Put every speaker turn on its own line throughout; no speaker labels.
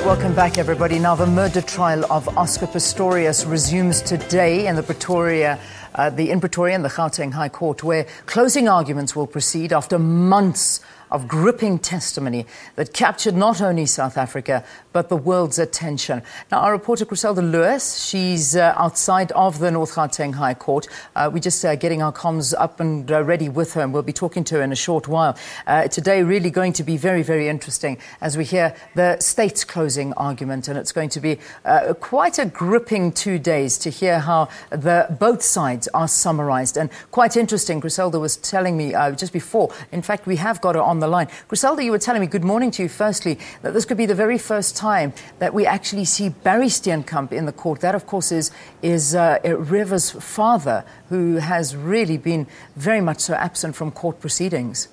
Welcome back, everybody. Now, the murder trial of Oscar Pistorius resumes today in Pretoria and the Gauteng High Court, where closing arguments will proceed after months of gripping testimony that captured not only South Africa, but the world's attention. Now, our reporter, Chriselda Lewis, she's outside of the North Gauteng High Court. We're just getting our comms up and ready with her, and we'll be talking to her in a short while. Today, really going to be very, very interesting as we hear the state's closing argument, and it's going to be quite a gripping 2 days to hear how both sides are summarized. And quite interesting, Chriselda was telling me just before, in fact, we have got her on the line. Chriselda, you were telling me, good morning to you firstly, that this could be the very first time that we actually see Barry Steenkamp in the court. That, of course, is River's father, who has really been very much so absent from court proceedings.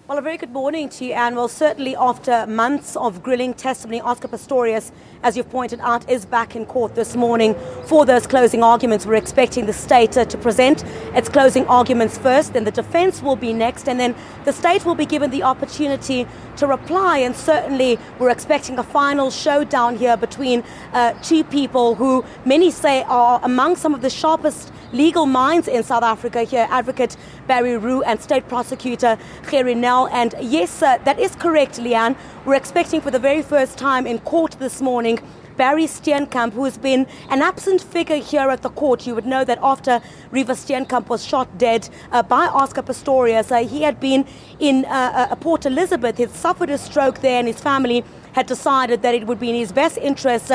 Well, a very good morning to you, Anne. Well, certainly after months of grilling testimony, Oscar Pistorius, as you've pointed out, is back in court this morning for those closing arguments. We're expecting the state to present its closing arguments first, then the defence will be next, and then the state will be given the opportunity to reply. And certainly we're expecting a final showdown here between two people who many say are among some of the sharpest legal minds in South Africa here, Advocate Barry Roo and State Prosecutor Chriselda. And yes, that is correct, Leanne. We're expecting for the very first time in court this morning Barry Steenkamp, who has been an absent figure here at the court. You would know that after River Steenkamp was shot dead by Oscar Pistorius, he had been in Port Elizabeth. He suffered a stroke there, and his family had decided that it would be in his best interest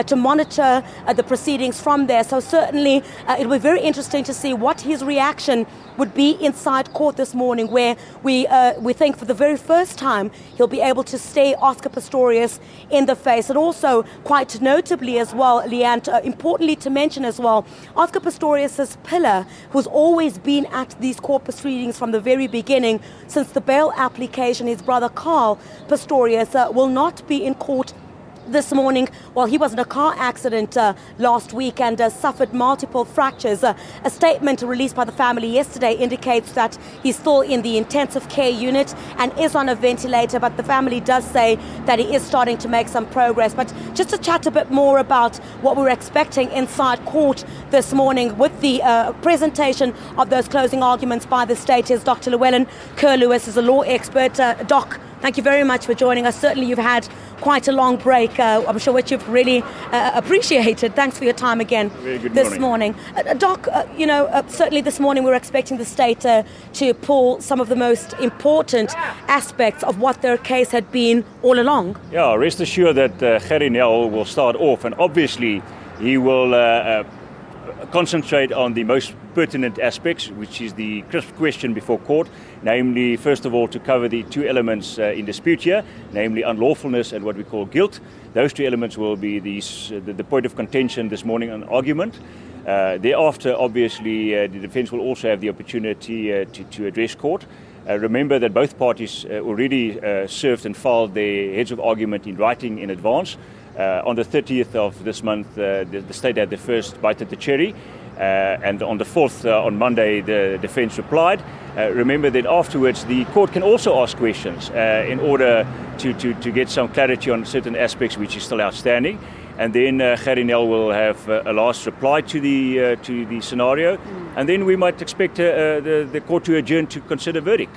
to monitor the proceedings from there. So certainly it will be very interesting to see what his reaction would be inside court this morning, where we think for the very first time he'll be able to stare Oscar Pistorius in the face. And also, quite notably as well, Leanne, importantly to mention as well, Oscar Pistorius' pillar, who's always been at these court proceedings from the very beginning, since the bail application, his brother Carl Pistorius, will not be in court this morning. Well, he was in a car accident last week and suffered multiple fractures. A statement released by the family yesterday indicates that he's still in the intensive care unit and is on a ventilator, but the family does say that he is starting to make some progress. But just to chat a bit more about what we're expecting inside court this morning with the presentation of those closing arguments by the state is Dr. Llewellyn Lewis, is a law expert. Doc, thank you very much for joining us. Certainly you've had quite a long break, I'm sure, which you've really appreciated. Thanks for your time again this morning. Doc, certainly this morning we're expecting the state to pull some of the most important aspects of what their case had been all along.
Yeah, rest assured that Chriselda will start off, and obviously he will concentrate on the most pertinent aspects, which is the crisp question before court, namely, first of all, to cover the two elements in dispute here, namely unlawfulness and what we call guilt. Those two elements will be the point of contention this morning on argument. Thereafter, obviously, the defence will also have the opportunity to address court. Remember that both parties already served and filed their heads of argument in writing in advance. On the 30th of this month, the state had the first bite at the cherry, and on the 4th, on Monday, the defence replied. Remember that afterwards the court can also ask questions in order to get some clarity on certain aspects which is still outstanding. And then Chriselda will have a last reply to the scenario, and then we might expect the court to adjourn to consider verdict.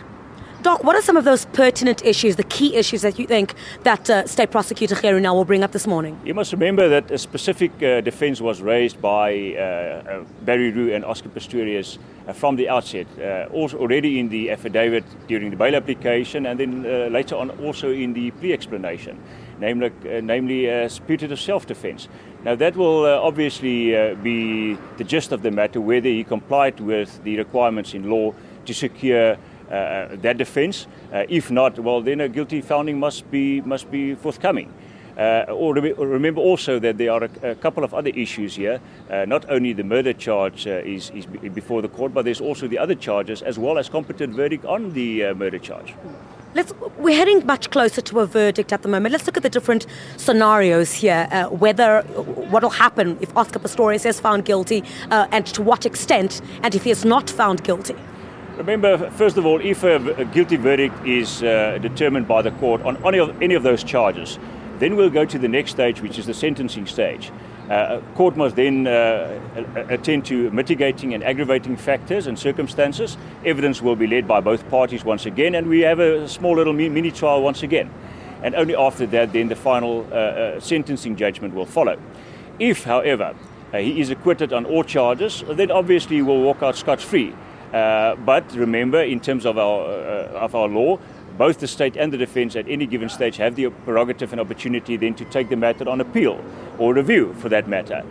Doc, what are some of those pertinent issues, the key issues that you think that State Prosecutor Chriselda will bring up this morning?
You must remember that a specific defence was raised by Barry Roo and Oscar Pistorius from the outset, also already in the affidavit during the bail application, and then later on also in the plea explanation, namely putative self-defence. Now that will obviously be the gist of the matter, whether he complied with the requirements in law to secure that defence. If not, well, then a guilty finding must be forthcoming. Remember also that there are a couple of other issues here. Not only the murder charge is before the court, but there's also the other charges as well as competent verdict on the murder charge.
We're heading much closer to a verdict at the moment. Let's look at the different scenarios here, what will happen if Oscar Pistorius is found guilty and to what extent, and if he is not found guilty.
Remember, first of all, if a guilty verdict is determined by the court on any of those charges, then we'll go to the next stage, which is the sentencing stage. Court must then attend to mitigating and aggravating factors and circumstances. Evidence will be led by both parties once again, and we have a small little mini trial once again. And only after that, then the final sentencing judgment will follow. If, however, he is acquitted on all charges, then obviously he will walk out scot-free. But remember, in terms of our law, both the state and the defence at any given stage have the prerogative and opportunity then to take the matter on appeal or review, for that matter,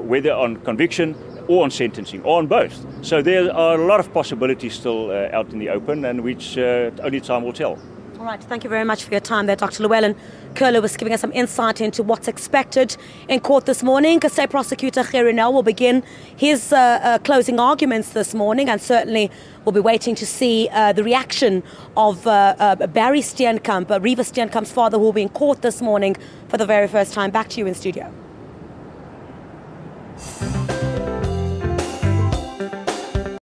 whether on conviction or on sentencing, or on both. So there are a lot of possibilities still out in the open, and which only time will tell.
All right, thank you very much for your time there, Dr. Llewellyn Curler was giving us some insight into what's expected in court this morning. State Prosecutor Gerrie Nel will begin his closing arguments this morning, and certainly we'll be waiting to see the reaction of Barry Steenkamp, Reva Steenkamp's father, who will be in court this morning for the very first time. Back to you in studio.